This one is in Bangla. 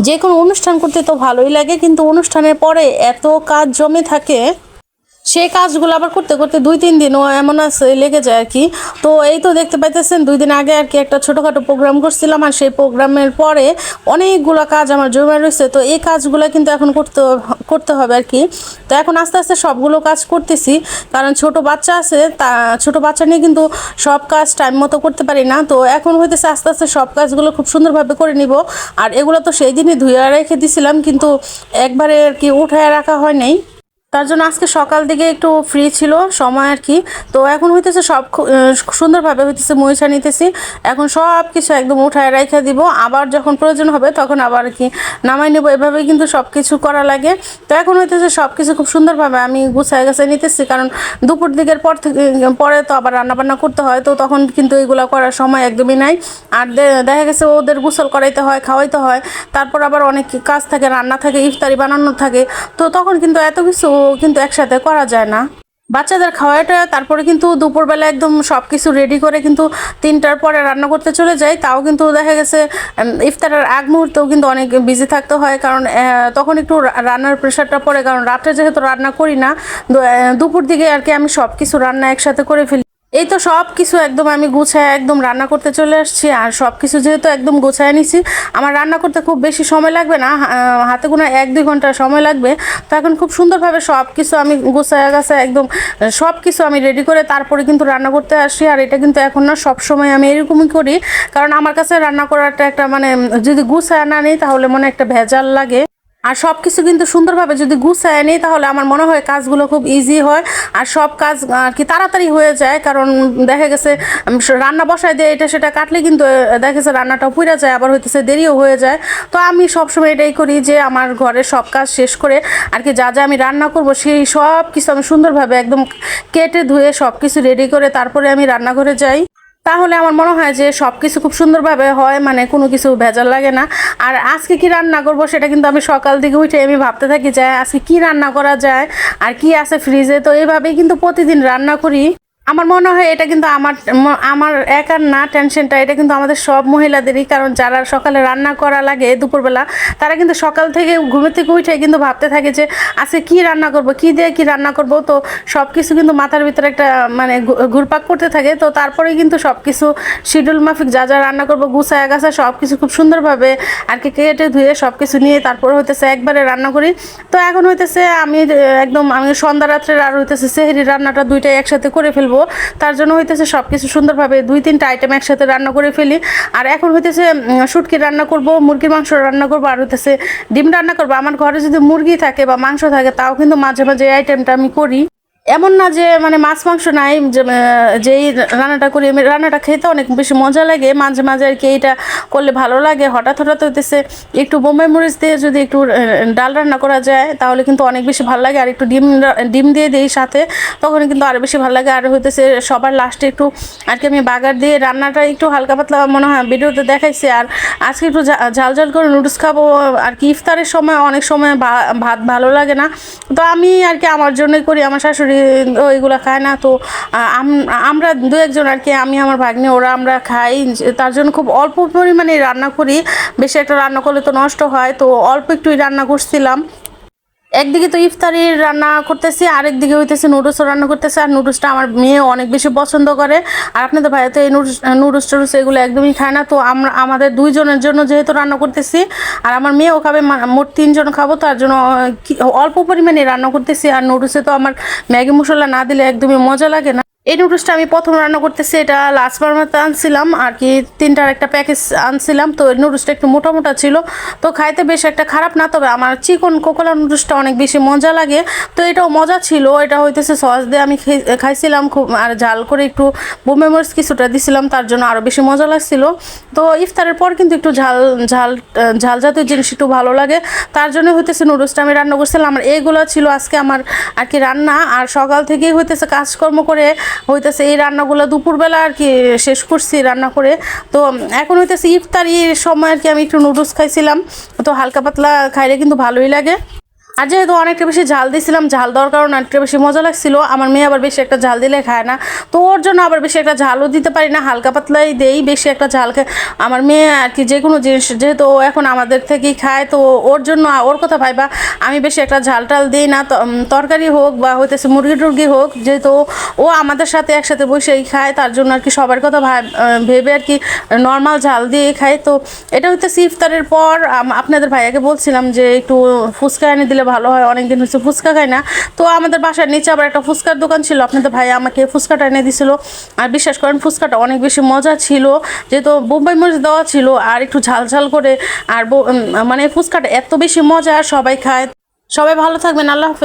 যে কোনো অনুষ্ঠান করতে তো ভালোই লাগে, কিন্তু অনুষ্ঠানের পরে এত কাজ জমে থাকে, সেই কাজগুলো আবার করতে করতে 2-3 দিনও এমন আছে লেগে যায় আর কি। তো এই তো দেখতে পাইতেছেন 2 দিন আগে আর কি একটা ছোটোখাটো প্রোগ্রাম করছিলাম, আর সেই প্রোগ্রামের পরে অনেকগুলো কাজ আমার জমে রয়েছে। তো এই কাজগুলো কিন্তু এখন করতে হবে আর কি। তো এখন আস্তে আস্তে সবগুলো কাজ করতেছি, কারণ ছোট বাচ্চা আছে, তা ছোট বাচ্চা নিয়ে কিন্তু সব কাজ টাইম মতো করতে পারি না। তো এখন হইতেছে আস্তে আস্তে সব কাজগুলো খুব সুন্দরভাবে করে নিব। আর এগুলো তো সেই দিনই ধুয়ে রেখে দিছিলাম, কিন্তু একবারে আর কি উঠায় রাখা হয় নাই, তার জন্য আজকে সকাল দিকে একটু ফ্রি ছিল সময় আর কি। তো এখন হইতেছে সব সুন্দরভাবে হইতেছে মুছা নিতেছি। এখন সব কিছু একদম উঠায় রাইখা দিব, আবার যখন প্রয়োজন হবে তখন আবার আর কি নামাই নেব। এভাবেই কিন্তু সব কিছু করা লাগে। তো এখন হইতেছে সব কিছু খুব সুন্দরভাবে আমি গুছায় গাছায় নিতেছি, কারণ দুপুর দিকের পরে তো আবার রান্নাবান্না করতে হয়, তো তখন কিন্তু এগুলো করার সময় একদমই নাই। আর দেখা গেছে ওদের গোসল করাইতে হয়, খাওয়াইতে হয়, তারপর আবার অনেক কাজ থাকে, রান্না থাকে, ইফতারি বানানো থাকে। তো তখন কিন্তু এত কিছু কিন্তু একসাথে করা যায় না। বাচ্চাদের খাওয়াটা তারপরে কিন্তু দুপুরবেলা একদম সব কিছু রেডি করে কিন্তু 3টার পরে রান্না করতে চলে যাই। তাও কিন্তু দেখা গেছে ইফতারের আগ মুহূর্তেও কিন্তু অনেক বিজি থাকতে হয়, কারণ তখন একটু রান্নার প্রেশারটা পড়ে, কারণ রাত্রে যেহেতু রান্না করি না, দুপুর দিকে আর কি আমি সব কিছু রান্না একসাথে করে ফেলি। এই তো সব কিছু একদম আমি গুছায় একদম রান্না করতে চলে আসছি। আর সব কিছু যেহেতু একদম গুছায় নিছি, আমার রান্না করতে খুব বেশি সময় লাগবে না, হাতে গোনা 1-2 ঘন্টা সময় লাগবে। তো এখন খুব সুন্দরভাবে সব কিছু আমি গুছায় গাছায় একদম সব কিছু আমি রেডি করে তারপরে কিন্তু রান্না করতে আসি। আর এটা কিন্তু এখন না সব সময় আমি এরকমই করি, কারণ আমার কাছে রান্না করাটা একটা মানে যদি গুছায় না নিই তাহলে মনে একটা ভেজাল লাগে। আর সব কিছু কিন্তু সুন্দরভাবে যদি গুছায় নিই তাহলে আমার মনে হয় কাজগুলো খুব ইজি হয়, আর সব কাজ আর কি তাড়াতাড়ি হয়ে যায়। কারণ দেখা গেছে রান্না বসায় দিয়ে এটা সেটা কাটলে কিন্তু দেখা গেছে রান্নাটাও পুড়ে যায়, আবার হইতেছে দেরিও হয়ে যায়। তো আমি সবসময় এটাই করি যে আমার ঘরের সব কাজ শেষ করে আর কি যা যা আমি রান্না করব সেই সব কিছু আমি সুন্দরভাবে একদম কেটে ধুয়ে সব কিছু রেডি করে তারপরে আমি রান্নাঘরে যাই। তাহলে আমার মনে হয় যে সব কিছু খুব সুন্দরভাবে হয়, মানে কোনো কিছু ভেজাল লাগে না। আর আজকে কি রান্না করব সেটা কিন্তু আমি সকাল দিকে উঠে আমি ভাবতে থাকি যে আজকে কি রান্না করা যায় আর কি আছে ফ্রিজে। তো এইভাবেই কিন্তু প্রতিদিন রান্না করি। আমার মনে হয় এটা কিন্তু আমার একার না টেনশনটা, এটা কিন্তু আমাদের সব মহিলাদেরই, কারণ যারা সকালে রান্না করা লাগে দুপুরবেলা, তারা কিন্তু সকাল থেকে ঘুমের থেকে উঠে কিন্তু ভাবতে থাকে যে আজকে কি রান্না করব, কি দিয়ে কি রান্না করব। তো সব কিছু কিন্তু মাথার ভিতরে একটা মানে ঘুরপাক করতে থাকে। তো তারপরেই কিন্তু সব কিছু শিডিউল মাফিক যা যা রান্না করব গুছায় গাছা সব কিছু খুব সুন্দরভাবে আর কি কেটে ধুয়ে সব কিছু নিয়ে তারপরে হইতেছে একবারে রান্না করি। তো এখন হইতেছে আমি একদম আমি সন্ধ্যা রাত্রে আর হইতেছে সেহরি রান্নাটা দুইটাই একসাথে করে ফেলবো। তার জন্য হইতেছে সব কিছু সুন্দরভাবে 2-3টা আইটেম একসাথে রান্না করে ফেলি। আর এখন হইতেছে শুটকি রান্না করব, মুরগির মাংস রান্না করব, আর হইতেছে ডিম রান্না করব। আমার ঘরে যদি মুরগি থাকে বা মাংস থাকে তাও কিন্তু মাঝে মাঝে এই আইটেমটা আমি করি। এমন না যে মানে মাছ মাংস নাই, যেই রান্নাটা করি আমি রান্নাটা খেতে অনেক বেশি মজা লাগে। মাঝে মাঝে আর কি এইটা করলে ভালো লাগে। হঠাৎ হঠাৎ হইতেছে একটু বোম্বাই মরিচ দিয়ে যদি একটু ডাল রান্না করা যায় তাহলে কিন্তু অনেক বেশি ভালো লাগে। আর একটু ডিম দিয়ে দিই সাথে, তখন কিন্তু আরও বেশি ভালো লাগে। আর হইতেছে সবার লাস্টে একটু আর কি আমি বাগার দিয়ে রান্নাটা একটু হালকা পাতলা মনে হয় ভিডিওতে দেখাইছি। আর আজকে একটু ঝাল ঝাল করে নুডলস খাবো আর কি। ইফতারের সময় অনেক সময় ভাত ভালো লাগে না, তো আমি আর কি আমার জন্যই করি, আমার শাশুড়ি ওইগুলো খায় না। তো আমরা 2-1 জন আর কি, আমি আমার ভাগ্নে ওরা আমরা খাই, তার জন্য খুব অল্প পরিমাণে রান্না করি। বেশি একটা রান্না করলে তো নষ্ট হয়, তো অল্প একটুই রান্না করছিলাম। একদিকে তো ইফতারির রান্না করতেছি, আরেকদিকে হইতেছে নুডলসও রান্না করতেছি। আর নুডলসটা আমার মেয়ে অনেক বেশি পছন্দ করে, আর আপনাদের ভাই তো এই নুডলস টুডলস এগুলো একদমই খায় না। তো আমাদের 2 জনের জন্য যেহেতু রান্না করতেছি, আর আমার মেয়েও খাবে, মোট 3 জন খাবো, তার জন্য অল্প পরিমাণে রান্না করতেছি। আর নুডলসে তো আমার ম্যাগি মশলা না দিলে একদমই মজা লাগে না। এই নুডলসটা আমি প্রথম রান্না করতেছি, এটা লাস্ট মার্মাতে আনছিলাম আর কি, 3টার একটা প্যাকেজ আনছিলাম। তো নুডলসটা একটু মোটা মোটা ছিল, তো খাইতে বেশ একটা খারাপ না, তবে আমার চিকন কোকোলা নুডলসটা অনেক বেশি মজা লাগে। তো এটাও মজা ছিল, এটা হইতেছে সস দিয়ে আমি খাইছিলাম খুব, আর ঝাল করে একটু বোম্বে মরিচ কিছুটা দিছিলাম, তার জন্য আরও বেশি মজা লাগছিল। তো ইফতারের পর কিন্তু একটু ঝাল ঝাল ঝাল জাতীয় জিনিস একটু ভালো লাগে, তার জন্য হইতেছে নুডলসটা আমি রান্না করছিলাম। আর এইগুলো ছিল আজকে আমার আর কি রান্না। আর সকাল থেকেই হইতেছে কাজকর্ম করে হইতেছে এই রান্নাগুলো দুপুরবেলা আর কি শেষ করছি রান্না করে। তো এখন হইতেছে ইফতারির সময় আর কি আমি একটু নুডলস খাইছিলাম, তো হালকা পাতলা খাইলে কিন্তু ভালোই লাগে। আর যেহেতু অনেকটা বেশি ঝাল দিয়েছিলাম, ঝাল দেওয়ার কারণে অনেকটা বেশি মজা লাগছিল। আমার মেয়ে আবার বেশি একটা ঝাল দিলে খায় না, তো ওর জন্য আবার বেশি একটা ঝালও দিতে পারি না, হালকা পাতলাই দেই। বেশি একটা ঝাল খায় আমার মেয়ে আর কি, যে কোনো জিনিস যেহেতু ও এখন আমাদের থেকেই খায়, তো ওর জন্য ওর কথা ভাইবা আমি বেশি একটা ঝাল টাল দিই না। তরকারি হোক বা হইতেছে মুরগি টুরগি হোক, যেহেতু ও আমাদের সাথে একসাথে বসেই খায়, তার জন্য আর কি সবার কথা ভেবে আর কি নর্মাল ঝাল দিয়ে খাই। তো এটা হইতেছে ইফতারের পর আপনাদের ভাইয়াকে বলছিলাম যে একটু ফুচকা এনে দিলে ভালো হয়, অনেকদিন হচ্ছে ফুচকা খাই না। তো আমাদের বাসার নিচে আবার একটা ফুচকার দোকান ছিল, আপনাদের ভাইয়া আমাকে ফুচকাটা এনে দিছিল। আর বিশ্বাস করেন ফুচকাটা অনেক বেশি মজা ছিল, যেহেতু বোম্বাই মরিচ দেওয়া ছিল আর একটু ঝাল ঝাল করে। আর মানে ফুচকাটা এত বেশি মজা, সবাই খায়। সবাই ভালো থাকবেন, আল্লাহ হাফেজ।